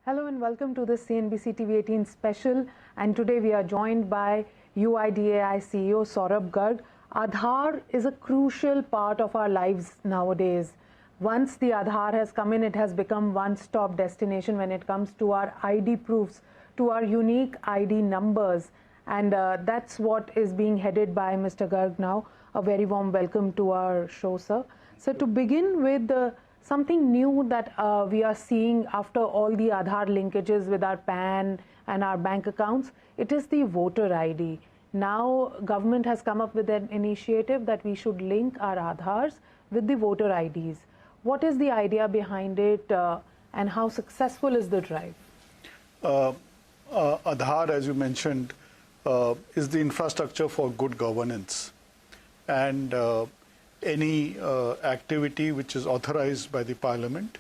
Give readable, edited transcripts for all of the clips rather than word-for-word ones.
Hello and welcome to the CNBC TV18 special, and today we are joined by UIDAI CEO Saurabh Garg. Aadhaar is a crucial part of our lives nowadays. Once the Aadhaar has come in, it has become one-stop destination when it comes to our ID proofs, to our unique ID numbers, and that's what is being headed by Mr. Garg now. A very warm welcome to our show, sir. So to begin with, something new that we are seeing after all the Aadhaar linkages with our PAN and our bank accounts, it is the voter ID. Now, government has come up with an initiative that we should link our Aadhaars with the voter IDs. What is the idea behind it and how successful is the drive? Aadhaar, as you mentioned, is the infrastructure for good governance. And any activity which is authorized by the Parliament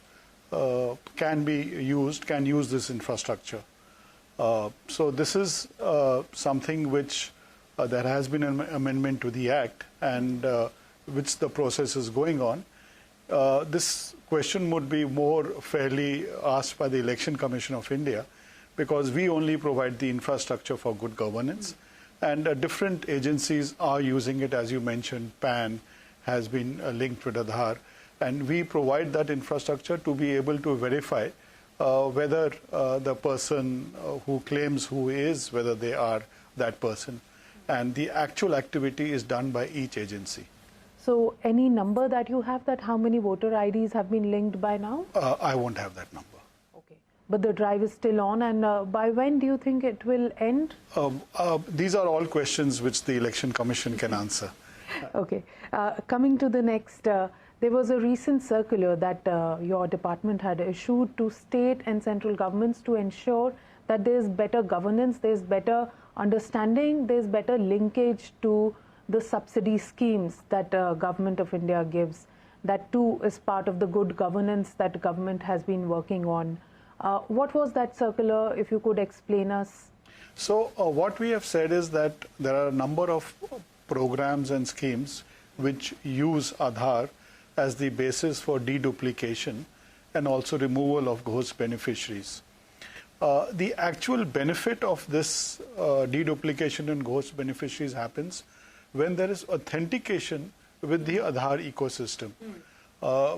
can use this infrastructure. So this is something which there has been an amendment to the Act, and which the process is going on. This question would be more fairly asked by the Election Commission of India, because we only provide the infrastructure for good governance, and different agencies are using it. As you mentioned, PAN has been linked with Aadhaar, and we provide that infrastructure to be able to verify whether the person who claims who is, whether they are that person, and the actual activity is done by each agency. So any number that you have, that how many voter IDs have been linked by now? I won't have that number. Okay, but the drive is still on, and by when do you think it will end? These are all questions which the Election Commission can answer. Okay. Coming to the next, there was a recent circular that your department had issued to state and central governments to ensure that there is better governance, there is better understanding, there is better linkage to the subsidy schemes that Government of India gives. That too is part of the good governance that government has been working on. What was that circular, if you could explain us? So what we have said is that there are a number of programs and schemes which use Aadhaar as the basis for deduplication and also removal of ghost beneficiaries. The actual benefit of this deduplication and ghost beneficiaries happens when there is authentication with the Aadhaar ecosystem.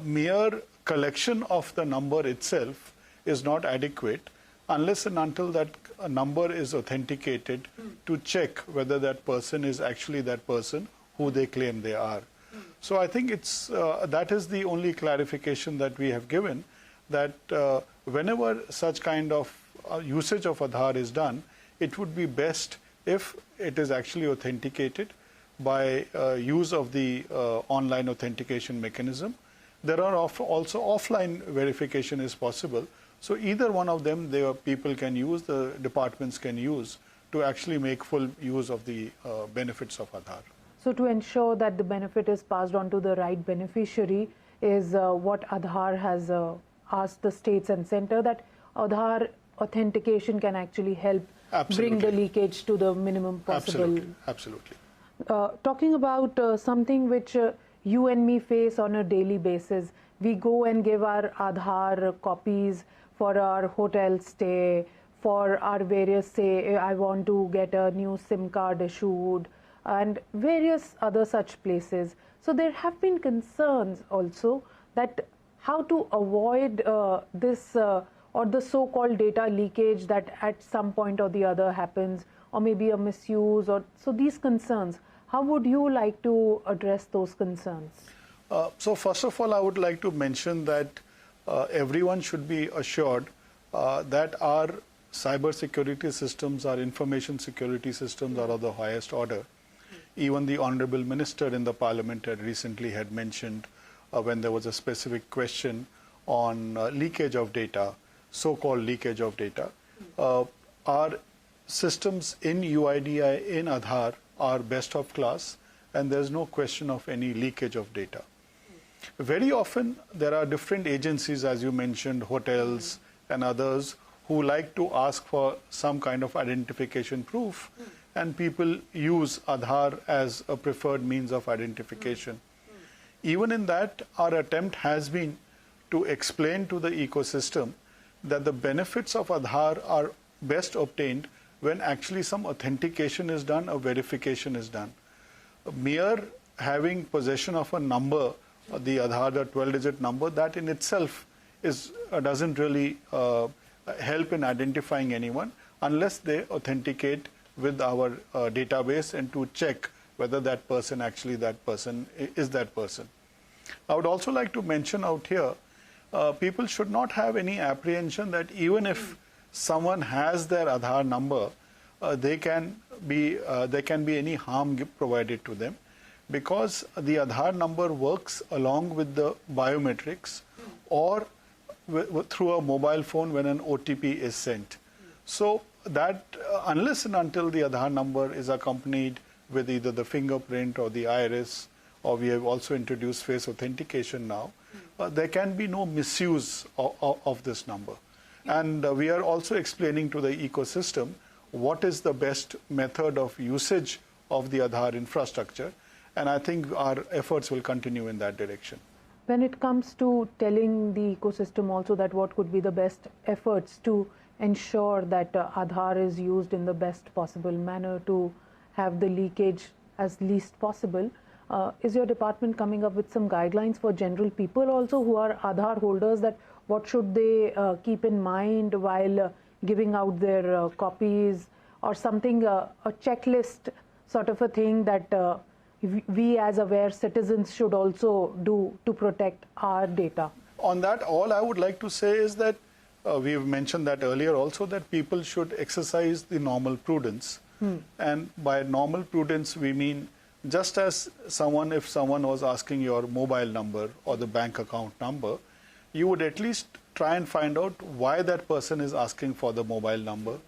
Mere collection of the number itself is not adequate unless and until that number is authenticated to check whether that person is actually that person who they claim they are. So I think it's that is the only clarification that we have given, that whenever such kind of usage of Aadhaar is done, it would be best if it is actually authenticated by use of the online authentication mechanism. There are also offline verification is possible. So either one of them, people can use, the departments can use to actually make full use of the benefits of Aadhaar. So to ensure that the benefit is passed on to the right beneficiary is what Aadhaar has asked the states and center, that Aadhaar authentication can actually help bring the leakage to the minimum possible. Absolutely. Talking about something which you and me face on a daily basis, we go and give our Aadhaar copies for our hotel stay, for our various, say, I want to get a new SIM card issued, and various other such places. So there have been concerns also that how to avoid this or the so-called data leakage that at some point or the other happens, or maybe a misuse, or so these concerns. How would you like to address those concerns? So first of all, I would like to mention that everyone should be assured that our cyber security systems, our information security systems are of the highest order. Even the Honorable Minister in the Parliament had recently mentioned when there was a specific question on leakage of data, so-called leakage of data. Our systems in UIDAI, in Aadhaar, are best of class, and there's no question of any leakage of data. Very often, there are different agencies, as you mentioned, hotels and others, who like to ask for some kind of identification proof, and people use Aadhaar as a preferred means of identification. Even in that, our attempt has been to explain to the ecosystem that the benefits of Aadhaar are best obtained when actually some authentication is done or verification is done. Mere having possession of a number, the Aadhaar, the 12-digit number, that in itself doesn't really help in identifying anyone unless they authenticate with our database and to check whether that person is that person. I would also like to mention out here, people should not have any apprehension that even if someone has their Aadhaar number, there can be any harm provided to them, because the Aadhaar number works along with the biometrics or through a mobile phone when an OTP is sent. So that unless and until the Aadhaar number is accompanied with either the fingerprint or the iris, or we have also introduced face authentication now, there can be no misuse of this number. And we are also explaining to the ecosystem what is the best method of usage of the Aadhaar infrastructure, and I think our efforts will continue in that direction. When it comes to telling the ecosystem also that what could be the best efforts to ensure that Aadhaar is used in the best possible manner to have the leakage as least possible, is your department coming up with some guidelines for general people also who are Aadhaar holders, that what should they keep in mind while giving out their copies, or something, a checklist sort of a thing that we as aware citizens should also do to protect our data? On that, all I would like to say is that we've mentioned that earlier also, that people should exercise the normal prudence. And by normal prudence, we mean just as if someone was asking your mobile number or the bank account number, you would at least try and find out why that person is asking for the mobile number,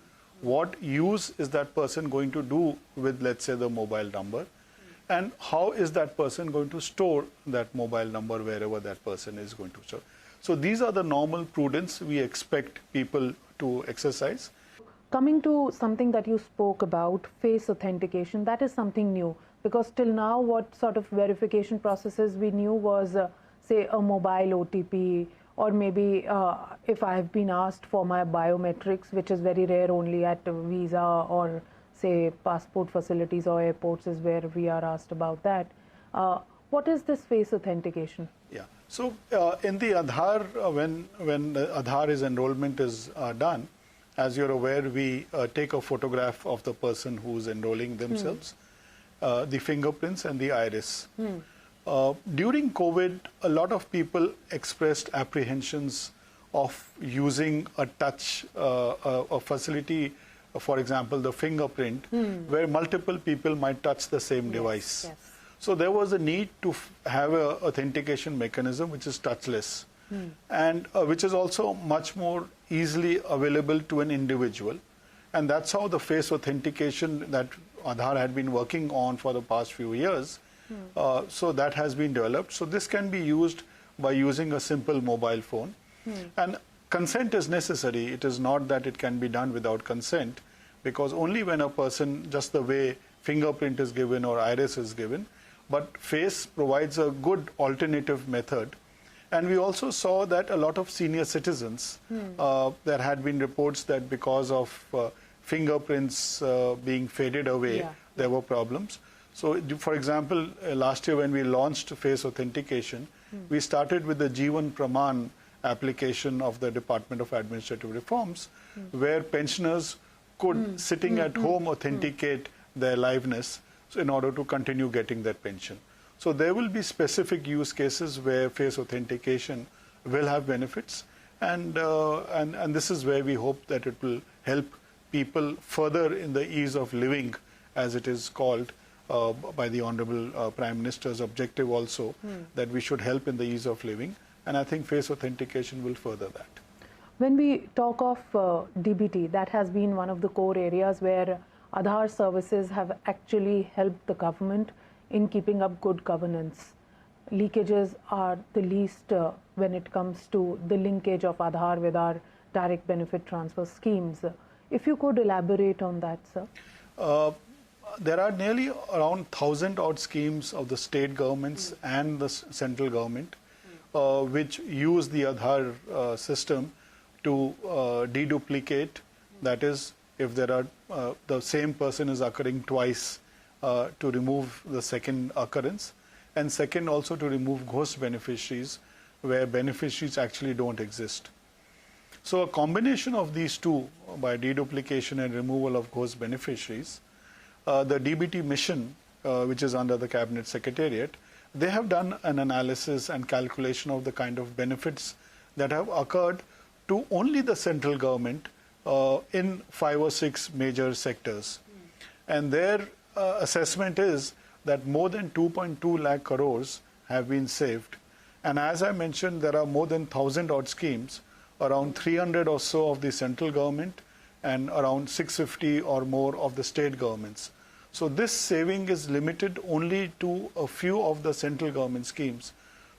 what use is that person going to do with, let's say, the mobile number, and how is that person going to store that mobile number wherever that person is going to store. So these are the normal prudence we expect people to exercise. Coming to something that you spoke about, face authentication, that is something new, because till now what sort of verification processes we knew was say a mobile OTP, or maybe if I have been asked for my biometrics, which is very rare, only at visa or say passport facilities or airports is where we are asked about that. What is this face authentication? Yeah. So in the Aadhaar, when the Aadhaar enrollment is done, as you're aware, we take a photograph of the person who's enrolling themselves, the fingerprints and the iris. During COVID, a lot of people expressed apprehensions of using a touch a facility, for example, the fingerprint, where multiple people might touch the same device. Yes. So there was a need to have an authentication mechanism which is touchless, and which is also much more easily available to an individual. And that's how the face authentication that Aadhaar had been working on for the past few years. So that has been developed. So this can be used by using a simple mobile phone. And consent is necessary. It is not that it can be done without consent, because only when a person, just the way fingerprint is given or iris is given, but face provides a good alternative method. And we also saw that a lot of senior citizens, there had been reports that because of fingerprints being faded away, there were problems. So, for example, last year when we launched face authentication, we started with the Jeevan Praman application of the Department of Administrative Reforms, where pensioners could, sitting at home, authenticate their liveness in order to continue getting their pension. So there will be specific use cases where face authentication will have benefits, and this is where we hope that it will help people further in the ease of living, as it is called by the Honorable Prime Minister's objective also, that we should help in the ease of living, and I think face authentication will further that. When we talk of DBT, that has been one of the core areas where Aadhaar services have actually helped the government in keeping up good governance. Leakages are the least when it comes to the linkage of Aadhaar with our direct benefit transfer schemes. If you could elaborate on that, sir. There are nearly around 1,000 odd schemes of the state governments and the central government which use the Aadhaar system to deduplicate, that is, if there are the same person is occurring twice, to remove the second occurrence, and second also to remove ghost beneficiaries where beneficiaries actually don't exist. So a combination of these two, by deduplication and removal of ghost beneficiaries, the DBT mission, which is under the Cabinet Secretariat, they have done an analysis and calculation of the kind of benefits that have occurred to only the central government in 5 or 6 major sectors. And their assessment is that more than 2.2 lakh crores have been saved. And as I mentioned, there are more than 1,000 odd schemes, around 300 or so of the central government and around 650 or more of the state governments. So this saving is limited only to a few of the central government schemes.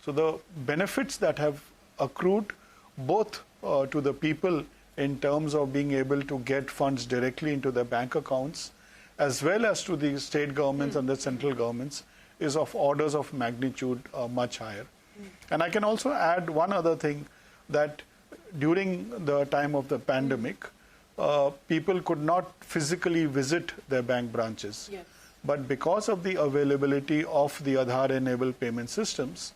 So the benefits that have accrued both to the people in terms of being able to get funds directly into their bank accounts, as well as to the state governments and the central governments, is of orders of magnitude much higher. And I can also add one other thing, that during the time of the pandemic, people could not physically visit their bank branches. Yes. But because of the availability of the Aadhaar-enabled payment systems,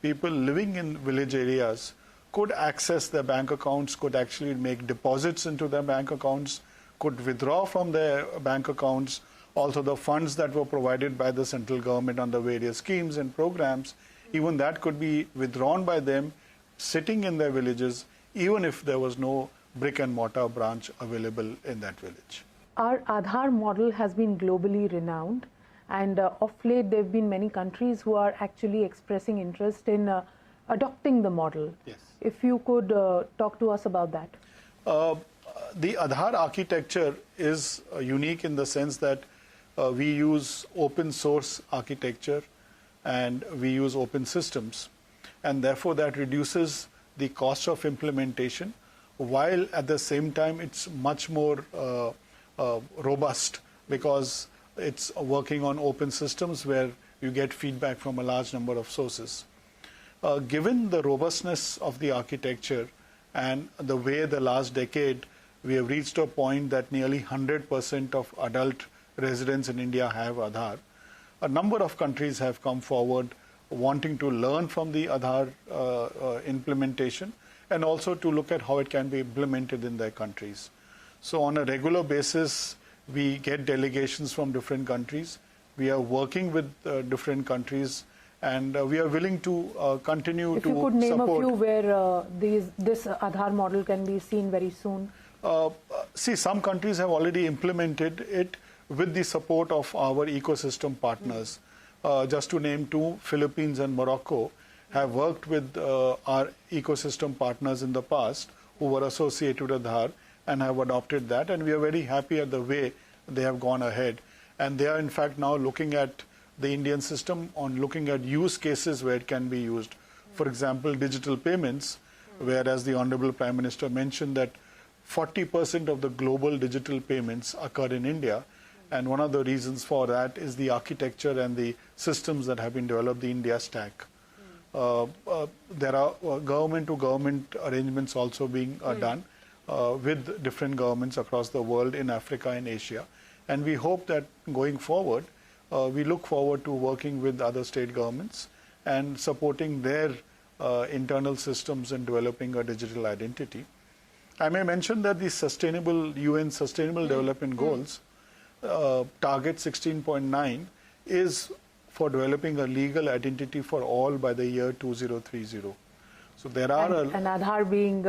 people living in village areas could access their bank accounts, could actually make deposits into their bank accounts, could withdraw from their bank accounts. Also, the funds that were provided by the central government under various schemes and programs, even that could be withdrawn by them sitting in their villages, even if there was no brick and mortar branch available in that village. Our Aadhaar model has been globally renowned, and of late there have been many countries who are actually expressing interest in adopting the model. Yes. If you could talk to us about that. The Aadhaar architecture is unique in the sense that we use open source architecture and we use open systems, and therefore that reduces the cost of implementation, while at the same time it's much more robust, because it's working on open systems where you get feedback from a large number of sources. Given the robustness of the architecture and the way the last decade we have reached a point that nearly 100% of adult residents in India have Aadhaar, a number of countries have come forward wanting to learn from the Aadhaar implementation and also to look at how it can be implemented in their countries. So on a regular basis, we get delegations from different countries. We are working with different countries, and we are willing to continue to support. If you could name a few where this Aadhaar model can be seen very soon. See, some countries have already implemented it with the support of our ecosystem partners. Just to name two, Philippines and Morocco have worked with our ecosystem partners in the past who were associated with Aadhaar and have adopted that, and we are very happy at the way they have gone ahead. And they are in fact now looking at the Indian system on looking at use cases where it can be used. For example, digital payments, whereas the Honorable Prime Minister mentioned that 40% of the global digital payments occur in India, and one of the reasons for that is the architecture and the systems that have been developed, the India stack. There are government-to-government arrangements also being done with different governments across the world, in Africa and Asia. And we hope that going forward, we look forward to working with other state governments and supporting their internal systems in developing a digital identity. I may mention that the UN Sustainable Development Goals target 16.9 is for developing a legal identity for all by the year 2030. So there are and Aadhaar being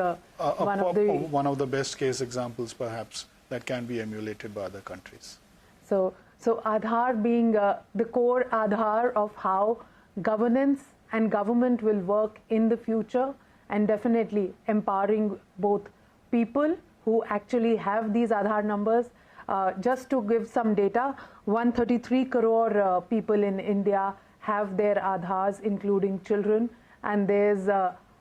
one of the best case examples, perhaps, that can be emulated by other countries. So Aadhaar being the core Aadhaar of how governance and government will work in the future, and definitely empowering both people who actually have these Aadhaar numbers. Just to give some data, 133 crore people in India have their Aadhaars, including children, and there's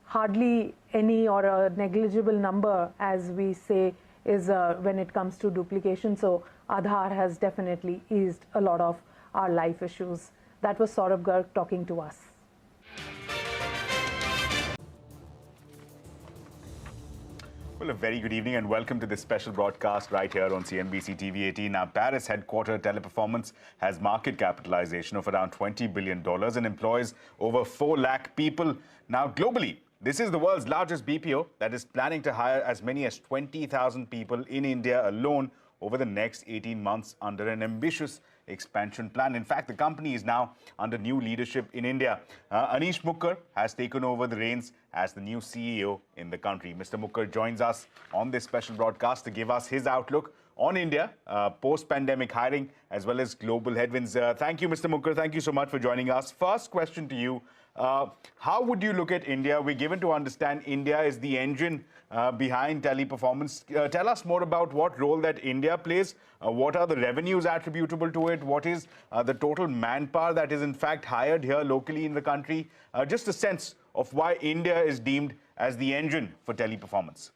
hardly any or a negligible number, as we say, is when it comes to duplication. So Aadhaar has definitely eased a lot of our life issues. That was Saurabh Garg talking to us. Well, a very good evening and welcome to this special broadcast right here on CNBC-TV18. Now, Paris headquartered Teleperformance has market capitalization of around $20 billion and employs over 4 lakh people. Now, globally, this is the world's largest BPO that is planning to hire as many as 20,000 people in India alone over the next 18 months under an ambitious expansion plan. In fact, the company is now under new leadership in India. Anish Mukker has taken over the reins as the new CEO in the country. Mr. Mukker joins us on this special broadcast to give us his outlook on India, post-pandemic hiring, as well as global headwinds. Thank you, Mr. Mukker. Thank you so much for joining us. First question to you. How would you look at India? We're given to understand India is the engine behind Teleperformance. Tell us more about what role that India plays. What are the revenues attributable to it? What is the total manpower that is in fact hired here locally in the country? Just a sense of why India is deemed as the engine for Teleperformance.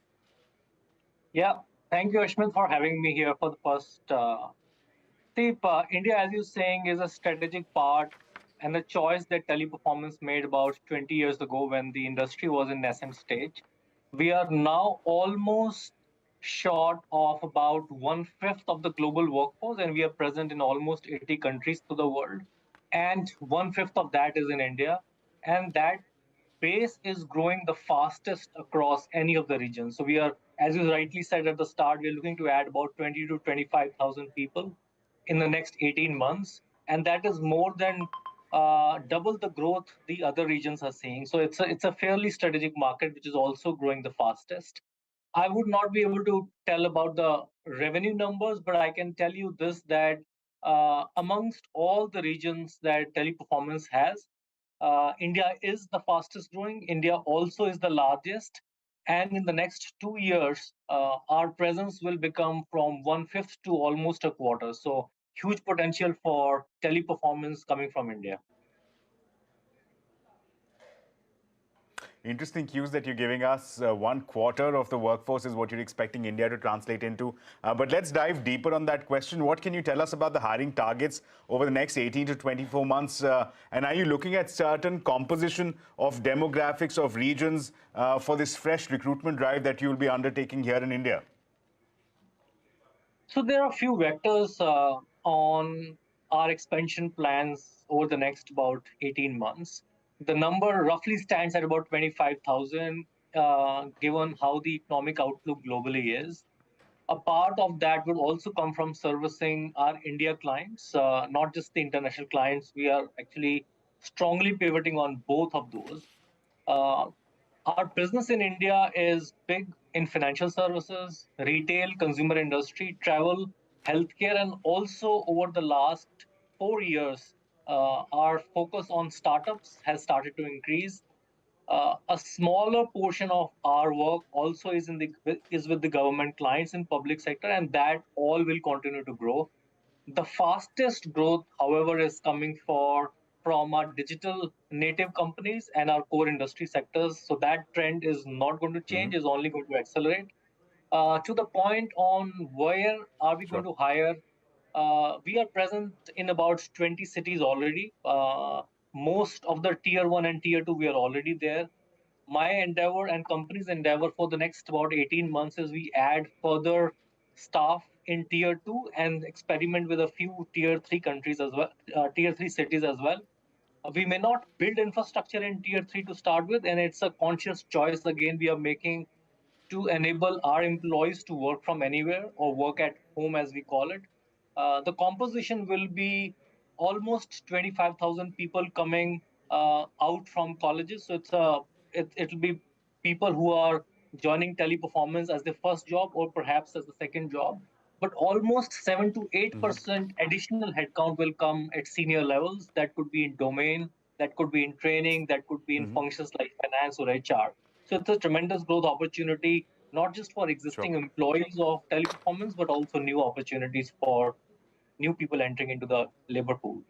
Yeah, thank you, Ashmit, for having me here for the first. India, as you're saying, is a strategic part and a choice that Teleperformance made about 20 years ago when the industry was in nascent stage. We are now almost short of about 1/5 of the global workforce, and we are present in almost 80 countries to the world. And 1/5 of that is in India. And that base is growing the fastest across any of the regions. So we are, as you rightly said at the start, we're looking to add about 20 to 25,000 people in the next 18 months. And that is more than double the growth the other regions are seeing. So it's a fairly strategic market, which is also growing the fastest. I would not be able to tell about the revenue numbers, but I can tell you this, that amongst all the regions that Teleperformance has, India is the fastest growing. India also is the largest. And in the next 2 years, our presence will become from 1/5 to almost a quarter. So huge potential for Teleperformance coming from India. Interesting cues that you're giving us. 1/4 of the workforce is what you're expecting India to translate into. But let's dive deeper on that question. What can you tell us about the hiring targets over the next 18 to 24 months? And are you looking at certain composition of demographics of regions for this fresh recruitment drive that you'll be undertaking here in India? So there are a few vectors on our expansion plans over the next about 18 months. The number roughly stands at about 25,000, given how the economic outlook globally is. A part of that will also come from servicing our India clients, not just the international clients. We are actually strongly pivoting on both of those. Our business in India is big in financial services, retail, consumer industry, travel, healthcare, and also over the last 4 years, our focus on startups has started to increase. A smaller portion of our work also is with the government clients in public sector, and that all will continue to grow. The fastest growth, however, is coming from our digital native companies and our core industry sectors. So that trend is not going to change, is only going to accelerate. To the point on where are we going to hire, we are present in about 20 cities already. Most of the tier 1 and tier 2, we are already there. My endeavor and company's endeavor for the next about 18 months is we add further staff in tier 2 and experiment with a few tier 3 countries as well, tier 3 cities as well. We may not build infrastructure in tier 3 to start with, and it's a conscious choice again we are making to enable our employees to work from anywhere or work at home, as we call it. The composition will be almost 25,000 people coming out from colleges. So it'll be people who are joining Teleperformance as their first job or perhaps as the second job. But almost 7 to 8% additional headcount will come at senior levels. That could be in domain, that could be in training, that could be in functions like finance or HR. So it's a tremendous growth opportunity, not just for existing employees of Teleperformance, but also new opportunities for new people entering into the labor pool.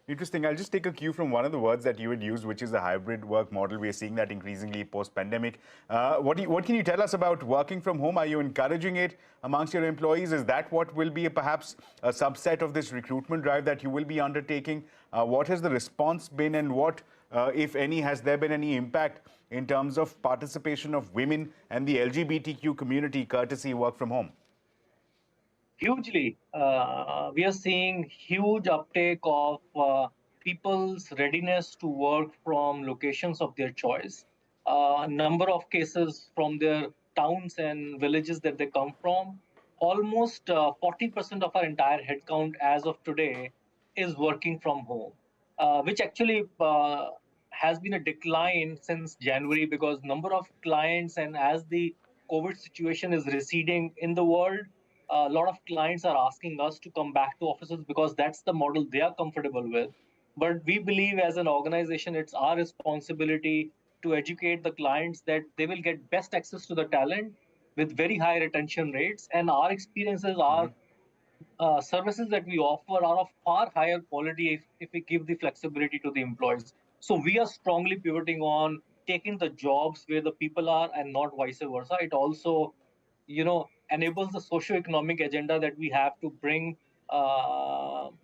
Interesting. I'll just take a cue from one of the words that you had used, which is the hybrid work model. We're seeing that increasingly post-pandemic. What can you tell us about working from home? Are you encouraging it amongst your employees? Is that what will be perhaps a subset of this recruitment drive that you will be undertaking? What has the response been, and what if any, has there been any impact in terms of participation of women and the LGBTQ community courtesy work from home? Hugely. We are seeing huge uptake of people's readiness to work from locations of their choice. Number of cases from their towns and villages that they come from. Almost 40% of our entire headcount as of today is working from home, which actually has been a decline since January because number of clients and as the COVID situation is receding in the world, a lot of clients are asking us to come back to offices because that's the model they are comfortable with. But we believe as an organization, it's our responsibility to educate the clients that they will get best access to the talent with very high retention rates. And our experiences are services that we offer are of far higher quality if we give the flexibility to the employees. So we are strongly pivoting on taking the jobs where the people are and not vice versa. It also, enables the socio-economic agenda that we have to bring,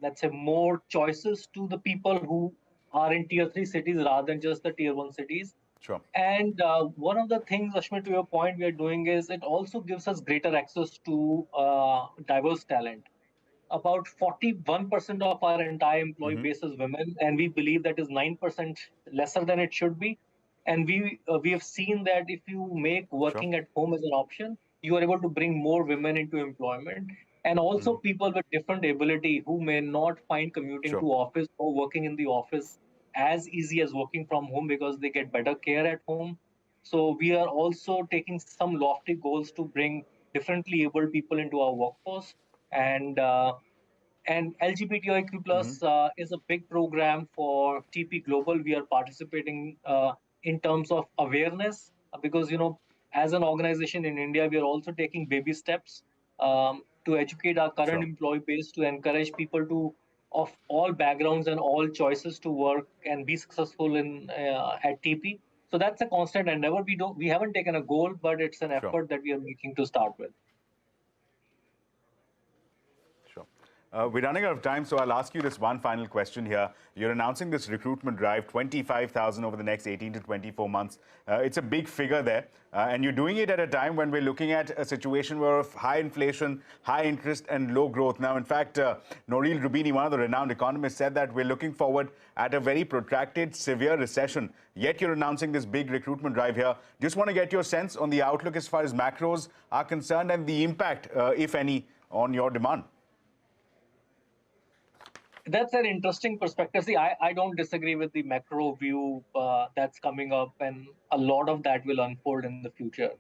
let's say, more choices to the people who are in tier 3 cities rather than just the tier 1 cities. Sure. And one of the things, Ashmit, to your point, we are doing is it also gives us greater access to diverse talent. About 41% of our entire employee base is women, and we believe that is 9% lesser than it should be. And we have seen that if you make working at home as an option, you are able to bring more women into employment, and also people with different ability who may not find commuting to office or working in the office as easy as working from home because they get better care at home. So we are also taking some lofty goals to bring differently able people into our workforce. And LGBTIQ plus is a big program for TP Global. We are participating in terms of awareness because as an organization in India, we are also taking baby steps to educate our current employee base to encourage people to of all backgrounds and all choices to work and be successful in at TP. So that's a constant endeavor. We haven't taken a goal, but it's an effort that we are making to start with. We're running out of time, so I'll ask you this one final question here. You're announcing this recruitment drive, 25,000 over the next 18 to 24 months. It's a big figure there, and you're doing it at a time when we're looking at a situation where of high inflation, high interest, and low growth. Now, in fact, Noureel Rubini, one of the renowned economists, said that we're looking forward at a very protracted, severe recession. Yet you're announcing this big recruitment drive here. Just want to get your sense on the outlook as far as macros are concerned and the impact, if any, on your demand. That's an interesting perspective. See, I don't disagree with the macro view that's coming up, and a lot of that will unfold in the future.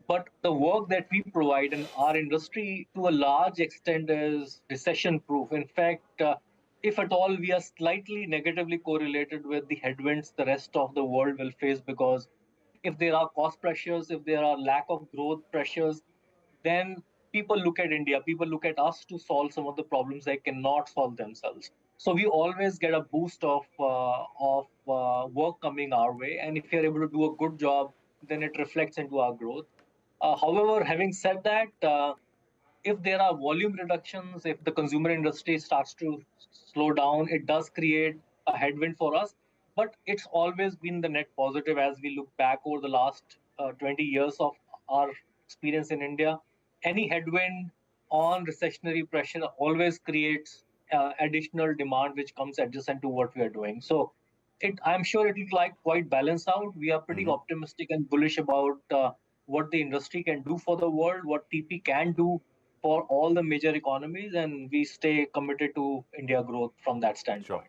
But the work that we provide in our industry, to a large extent, is recession-proof. In fact, if at all, we are slightly negatively correlated with the headwinds the rest of the world will face, because if there are cost pressures, if there are lack of growth pressures, then people look at India, people look at us to solve some of the problems they cannot solve themselves. So we always get a boost of work coming our way, and if you're able to do a good job, then it reflects into our growth. However, having said that, if there are volume reductions, if the consumer industry starts to slow down, it does create a headwind for us. But it's always been the net positive as we look back over the last 20 years of our experience in India. Any headwind on recessionary pressure always creates additional demand, which comes adjacent to what we are doing. So I'm sure it will quite balance out. We are pretty optimistic and bullish about what the industry can do for the world, what TP can do for all the major economies, and we stay committed to India growth from that standpoint.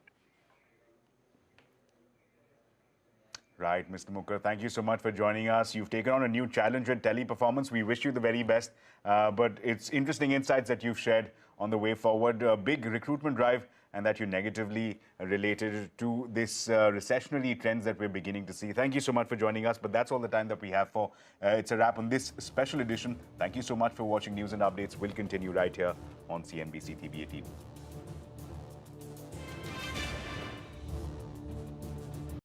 Right, Mr. Mukker, thank you so much for joining us. You've taken on a new challenge at Teleperformance. We wish you the very best, but it's interesting insights that you've shared on the way forward. A big recruitment drive, and that you're negatively related to this recessionary trends that we're beginning to see. Thank you so much for joining us, but that's all the time that we have for. It's a wrap on this special edition. Thank you so much for watching News and Updates. We'll continue right here on CNBC TV 18.